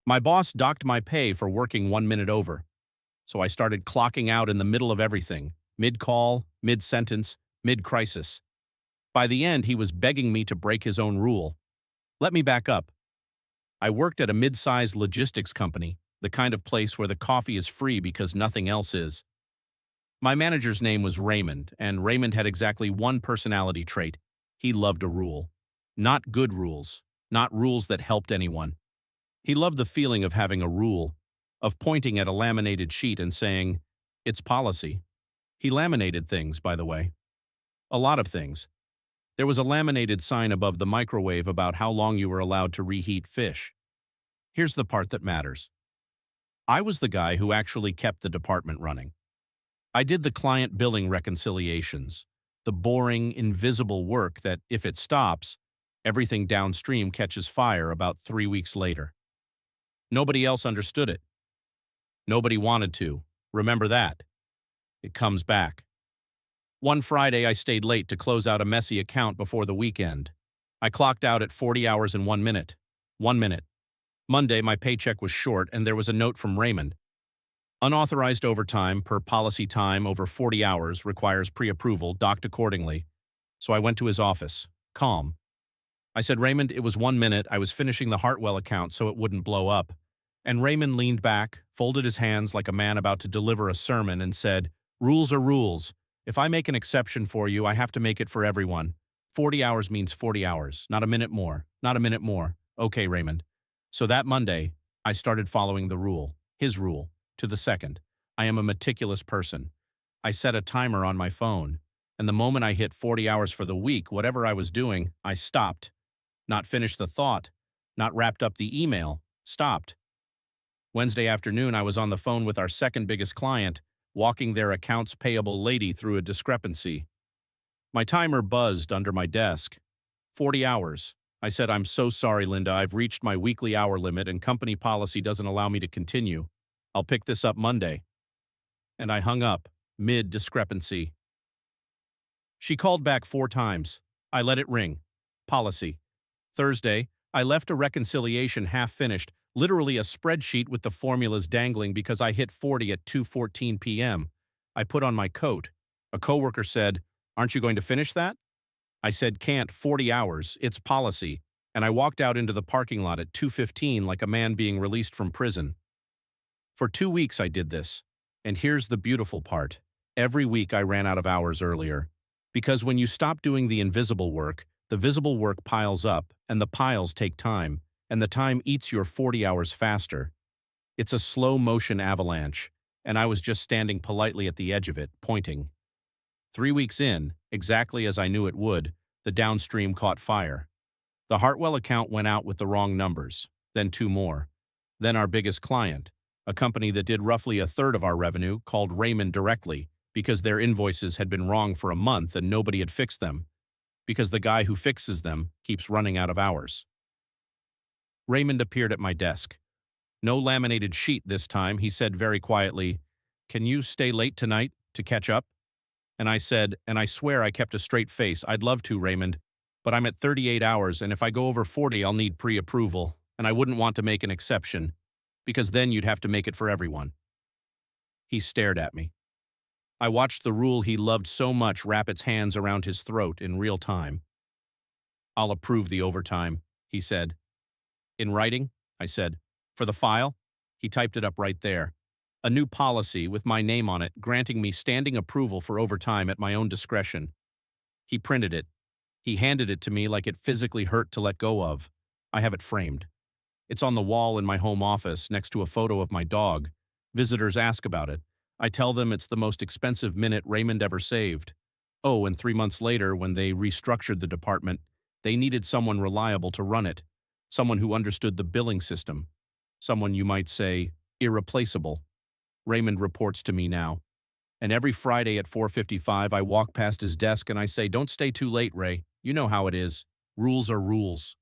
My boss docked my pay for working 1 minute over, so I started clocking out in the middle of everything, mid-call, mid-sentence, mid-crisis. By the end, he was begging me to break his own rule. Let me back up. I worked at a mid-sized logistics company, the kind of place where the coffee is free because nothing else is. My manager's name was Raymond, and Raymond had exactly one personality trait. He loved a rule. Not good rules, not rules that helped anyone. He loved the feeling of having a rule, of pointing at a laminated sheet and saying, "It's policy." He laminated things, by the way. A lot of things. There was a laminated sign above the microwave about how long you were allowed to reheat fish. Here's the part that matters. I was the guy who actually kept the department running. I did the client billing reconciliations, the boring, invisible work that, if it stops, everything downstream catches fire about 3 weeks later. Nobody else understood it. Nobody wanted to. Remember that. It comes back. One Friday, I stayed late to close out a messy account before the weekend. I clocked out at 40 hours and 1 minute. 1 minute. Monday, my paycheck was short, and there was a note from Raymond. Unauthorized overtime per policy time over 40 hours requires pre-approval, docked accordingly. So I went to his office, calm. I said, "Raymond, it was 1 minute. I was finishing the Hartwell account so it wouldn't blow up." And Raymond leaned back, folded his hands like a man about to deliver a sermon, and said, "Rules are rules. If I make an exception for you, I have to make it for everyone. 40 hours means 40 hours, not a minute more, not a minute more. Okay, Raymond." So that Monday, I started following the rule, his rule, to the second. I am a meticulous person. I set a timer on my phone, and the moment I hit 40 hours for the week, whatever I was doing, I stopped. Not finished the thought, not wrapped up the email, stopped. Wednesday afternoon, I was on the phone with our second biggest client, walking their accounts payable lady through a discrepancy. My timer buzzed under my desk. 40 hours. I said, "I'm so sorry, Linda. I've reached my weekly hour limit and company policy doesn't allow me to continue. I'll pick this up Monday." And I hung up, mid-discrepancy. She called back 4 times. I let it ring. Policy. Thursday, I left a reconciliation half-finished, literally a spreadsheet with the formulas dangling because I hit 40 at 2:14 p.m. I put on my coat. A coworker said, "Aren't you going to finish that?" I said, "Can't, 40 hours, it's policy." And I walked out into the parking lot at 2:15 like a man being released from prison. For 2 weeks I did this. And here's the beautiful part. Every week I ran out of hours earlier. Because when you stop doing the invisible work, the visible work piles up, and the piles take time, and the time eats your 40 hours faster. It's a slow-motion avalanche, and I was just standing politely at the edge of it, pointing. 3 weeks in, exactly as I knew it would, the downstream caught fire. The Hartwell account went out with the wrong numbers, then 2 more. Then our biggest client, a company that did roughly a third of our revenue, called Raymond directly because their invoices had been wrong for a month and nobody had fixed them, because the guy who fixes them keeps running out of hours. Raymond appeared at my desk. No laminated sheet this time. He said very quietly, "Can you stay late tonight to catch up?" And I said, and I swear I kept a straight face, "I'd love to, Raymond, but I'm at 38 hours, and if I go over 40, I'll need pre-approval, and I wouldn't want to make an exception, because then you'd have to make it for everyone." He stared at me. I watched the rule he loved so much wrap its hands around his throat in real time. "I'll approve the overtime," he said. "In writing?" I said. "For the file?" He typed it up right there. A new policy with my name on it, granting me standing approval for overtime at my own discretion. He printed it. He handed it to me like it physically hurt to let go of. I have it framed. It's on the wall in my home office next to a photo of my dog. Visitors ask about it. I tell them it's the most expensive minute Raymond ever saved. Oh, and 3 months later, when they restructured the department, they needed someone reliable to run it, someone who understood the billing system, someone you might say irreplaceable. Raymond reports to me now. And every Friday at 4:55, I walk past his desk and I say, "Don't stay too late, Ray. You know how it is. Rules are rules."